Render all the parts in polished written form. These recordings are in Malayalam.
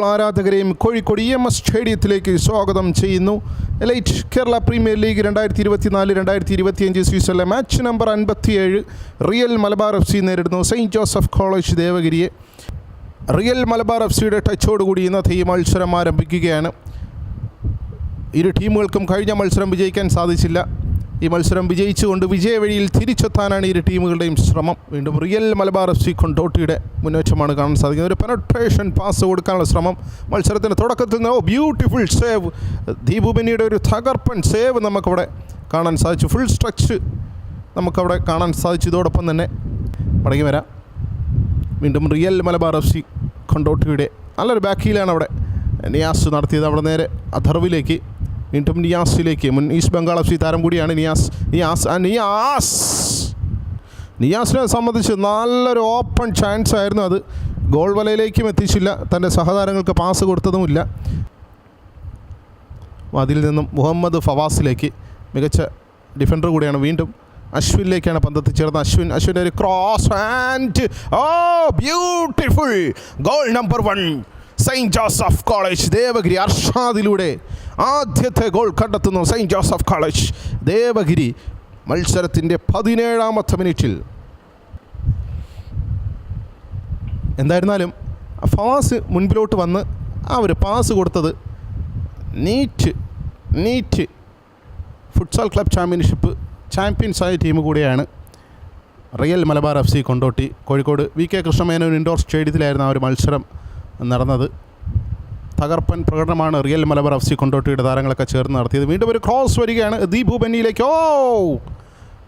ആരാധകരെയും കോഴിക്കോട് EMS സ്റ്റേഡിയത്തിലേക്ക് സ്വാഗതം ചെയ്യുന്നു. എലൈറ്റ് കേരള പ്രീമിയർ ലീഗ് 2024-2025 സീസണിലെ match number 57 real Malabar FC നേരിടുന്നു സെയിൻറ്റ് ജോസഫ് കോളേജ് ദേവഗിരിയെ. റിയൽ മലബാർ FCയുടെ ടച്ചോടുകൂടി ഇന്നത്തെ ഈ മത്സരം ആരംഭിക്കുകയാണ്. ഇരു ടീമുകൾക്കും കഴിഞ്ഞ മത്സരം വിജയിക്കാൻ സാധിച്ചില്ല. ഈ മത്സരം വിജയിച്ചുകൊണ്ട് വിജയവഴിയിൽ തിരിച്ചെത്താനാണ് ഇരു ടീമുകളുടെയും ശ്രമം. വീണ്ടും റിയൽ മലബാർ FC കൊണ്ടോട്ടിയുടെ മുന്നേറ്റമാണ് കാണാൻ സാധിക്കുന്നത്. ഒരു പെനട്രേഷൻ പാസ് കൊടുക്കാനുള്ള ശ്രമം മത്സരത്തിൻ്റെ തുടക്കത്തിൽ നിന്ന് ബ്യൂട്ടിഫുൾ സേവ്, ദീപു ബെന്നിയുടെ ഒരു തകർപ്പൻ സേവ് നമുക്കവിടെ കാണാൻ സാധിച്ചു. ഫുൾ സ്ട്രെച്ച് നമുക്കവിടെ കാണാൻ സാധിച്ചു. ഇതോടൊപ്പം തന്നെ മടങ്ങി വരാം. വീണ്ടും റിയൽ മലബാർ FC കൊണ്ടോട്ടിയുടെ നല്ലൊരു ബാക്കിയിലാണ് അവിടെ നിയാസ് നടത്തിയത്. അവിടെ നേരെ അഥർവിലേക്ക്, വീണ്ടും നിയാസിലേക്ക്. മുൻ ഈസ്റ്റ് ബംഗാൾ FC താരം കൂടിയാണ് നിയാസിനെ സംബന്ധിച്ച് നല്ലൊരു ഓപ്പൺ ചാൻസ് ആയിരുന്നു. അത് ഗോൾ വലയിലേക്കും എത്തിച്ചില്ല, തൻ്റെ സഹതാരങ്ങൾക്ക് പാസ് കൊടുത്തതുമില്ല. അതിൽ നിന്നും മുഹമ്മദ് ഫവാസിലേക്ക്, മികച്ച ഡിഫൻഡർ കൂടിയാണ്. വീണ്ടും അശ്വിനിലേക്കാണ് പന്തെത്തിച്ചേർന്നത്. അശ്വിൻ്റെ ഒരു cross and beautiful goal number 1 saint Joseph college Devagiri. അർഷാദിലൂടെ ആദ്യത്തെ ഗോൾ കണ്ടെത്തുന്നു സെയിൻറ്റ് ജോസഫ് കോളേജ് ദേവഗിരി. മത്സരത്തിൻ്റെ 17ാമത്തെ മിനിറ്റിൽ. എന്തായിരുന്നാലും ഫവാസ് മുൻപിലോട്ട് വന്ന് ആ ഒരു പാസ് കൊടുത്തത് നീറ്റ് ഫുട്സാൽ ക്ലബ് ചാമ്പ്യൻസായ ടീം കൂടിയാണ് real Malabar FC Kondotty. Kozhikode VK Krishna Menon indoor സ്റ്റേഡിയത്തിലായിരുന്നു ആ ഒരു മത്സരം നടന്നത്. തകർപ്പൻ പ്രകടനമാണ് റിയൽ മലബാർ FC കൊണ്ടോട്ടിയുടെ താരങ്ങളൊക്കെ ചേർന്ന് നടത്തിയത്. വീണ്ടും ഒരു ക്രോസ് വരികയാണ് ദീപു ബെന്നിയിലേക്ക്.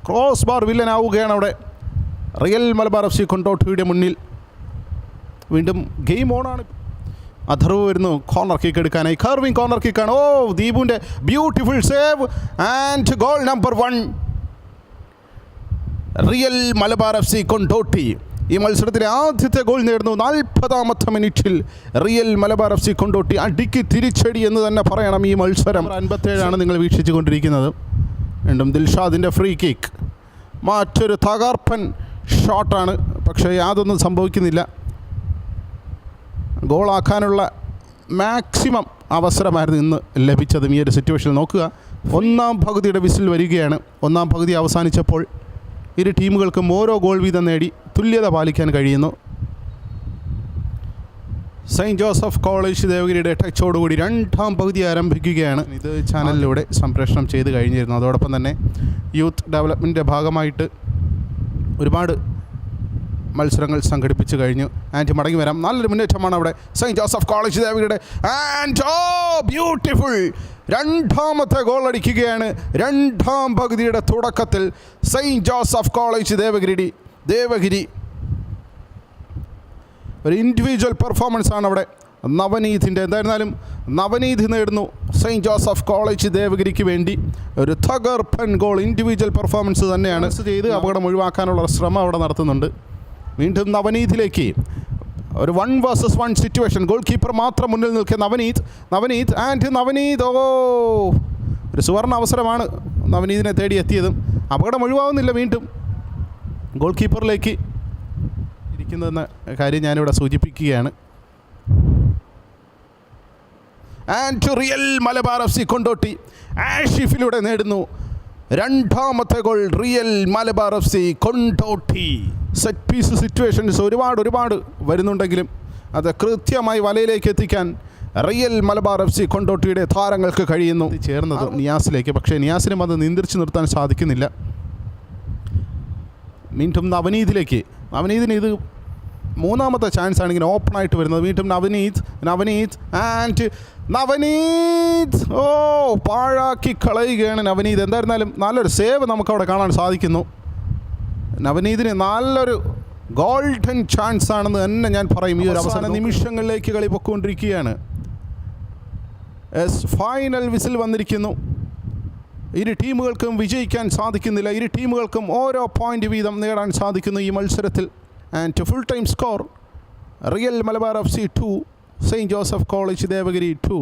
ക്രോസ് ബാർ വില്ലനാവുകയാണ് അവിടെ റിയൽ മലബാർ FC കൊണ്ടോട്ടിയുടെ മുന്നിൽ. വീണ്ടും ഗെയിം ഓണാണ്. അഥർവ് വരുന്നു കോർണർ കിക്ക് എടുക്കാനായി. കർവിങ് കോർണർ കിക്കാണ്. ദീപുവിൻ്റെ beautiful save and goal number 1 real Malabar FC Kondotty. ഈ മത്സരത്തിലെ ആദ്യത്തെ ഗോൾ നേടുന്നു 40ാമത്തെ മിനിറ്റിൽ. റിയൽ മലബാർ FC കൊണ്ടോട്ടി അടിക്ക് തിരിച്ചടി എന്ന് തന്നെ പറയണം. ഈ മത്സരം 57 നിങ്ങൾ വീക്ഷിച്ചു കൊണ്ടിരിക്കുന്നത്. വീണ്ടും ദിൽഷാദിൻ്റെ ഫ്രീ കിക്ക്, മറ്റൊരു തകർപ്പൻ ഷോട്ടാണ്, പക്ഷേ യാതൊന്നും സംഭവിക്കുന്നില്ല. ഗോളാക്കാനുള്ള മാക്സിമം അവസരമായിരുന്നു ഇന്ന് ലഭിച്ചതും ഈ ഒരു സിറ്റുവേഷനിൽ. നോക്കുക, ഒന്നാം പകുതിയുടെ വിസിൽ വരികയാണ്. ഒന്നാം പകുതി അവസാനിച്ചപ്പോൾ ഇരു ടീമുകൾക്കും ഓരോ ഗോൾ വീതം നേടി തുല്യത പാലിക്കാൻ കഴിയുന്നു. സെയിൻറ്റ് ജോസഫ് കോളേജ് ദേവഗിരിയുടെ ടച്ചോടുകൂടി രണ്ടാം പകുതി ആരംഭിക്കുകയാണ്. ഇത് ചാനലിലൂടെ സംപ്രേഷണം ചെയ്ത് കഴിഞ്ഞിരുന്നു. അതോടൊപ്പം തന്നെ യൂത്ത് ഡെവലപ്മെൻറ്റിൻ്റെ ഭാഗമായിട്ട് ഒരുപാട് മത്സരങ്ങൾ സംഘടിപ്പിച്ചു കഴിഞ്ഞു. ആൻഡ് മടങ്ങി വരാം. നല്ലൊരു മുന്നേറ്റമാണ് അവിടെ സെയിൻറ്റ് ജോസഫ് കോളേജ് ദേവഗിരിയുടെ. ആൻഡ് ബ്യൂട്ടിഫുൾ രണ്ടാമത്തെ ഗോൾ അടിക്കുകയാണ് രണ്ടാം പകുതിയുടെ തുടക്കത്തിൽ സെയിൻറ്റ് ജോസഫ് കോളേജ് ദേവഗിരി. ഒരു ഇൻഡിവിജ്വൽ പെർഫോമൻസ് ആണ് അവിടെ നവനീതിൻ്റെ. എന്തായിരുന്നാലും നവനീത് നേടുന്നു സെയിൻറ്റ് ജോസഫ് കോളേജ് ദേവഗിരിക്ക് വേണ്ടി ഒരു തകർപ്പൻ ഗോൾ. ഇൻഡിവിജ്വൽ പെർഫോമൻസ് തന്നെയാണ് ചെയ്ത് അപകടം ഒഴിവാക്കാനുള്ള ശ്രമം അവിടെ നടത്തുന്നുണ്ട്. വീണ്ടും നവനീതിലേക്ക് ഒരു 1 vs 1 സിറ്റുവേഷൻ. ഗോൾ കീപ്പർ മാത്രം മുന്നിൽ നിൽക്കുക നവനീത്. ഒരു സുവർണ അവസരമാണ് നവനീതിനെ തേടി എത്തിയതും. അപകടം ഒഴിവാകുന്നില്ല. വീണ്ടും ഗോൾ കീപ്പറിലേക്ക് ഇരിക്കുന്നതെന്ന കാര്യം ഞാനിവിടെ സൂചിപ്പിക്കുകയാണ്. And real Malabar FC Kondotty ആഷിഫിലൂടെ നേടുന്നു രണ്ടാമത്തെ goal. Real Malabar FC Kondotty. Set piece situations ഒരുപാട് വരുന്നുണ്ടെങ്കിലും അത് കൃത്യമായി വലയിലേക്ക് എത്തിക്കാൻ റിയൽ മലബാർ FC കൊണ്ടോട്ടിയുടെ താരങ്ങൾക്ക് കഴിയുന്നു. ചേർന്നത് നിയാസിലേക്ക്, പക്ഷേ നിയാസിനും അത് നിയന്ത്രിച്ച് നിർത്താൻ സാധിക്കുന്നില്ല. വീണ്ടും നവനീതിലേക്ക്. നവനീതിന് ഇത് 3ാമത്തെ ചാൻസ് ആണ് ഇങ്ങനെ ഓപ്പണായിട്ട് വരുന്നത്. വീണ്ടും നവനീത് പാഴാക്കി കളയുകയാണ് നവനീത്. എന്തായിരുന്നാലും നല്ലൊരു സേവ് നമുക്കവിടെ കാണാൻ സാധിക്കുന്നു. നവനീതിന് നല്ലൊരു ഗോൾഡൻ ചാൻസ് ആണെന്ന് തന്നെ ഞാൻ പറയും. ഈ ഒരു അവസാന നിമിഷങ്ങളിലേക്ക് കളി പൊയ്ക്കൊണ്ടിരിക്കുകയാണ്. ഫൈനൽ വിസിൽ വന്നിരിക്കുന്നു. ഇരു ടീമുകൾക്കും വിജയിക്കാൻ സാധിക്കുന്നില്ല. ഇരു ടീമുകൾക്കും ഓരോ പോയിൻ്റ് വീതം നേടാൻ സാധിക്കുന്നു ഈ മത്സരത്തിൽ. And full time score real Malabar FC 2 saint Joseph college Devagiri 2.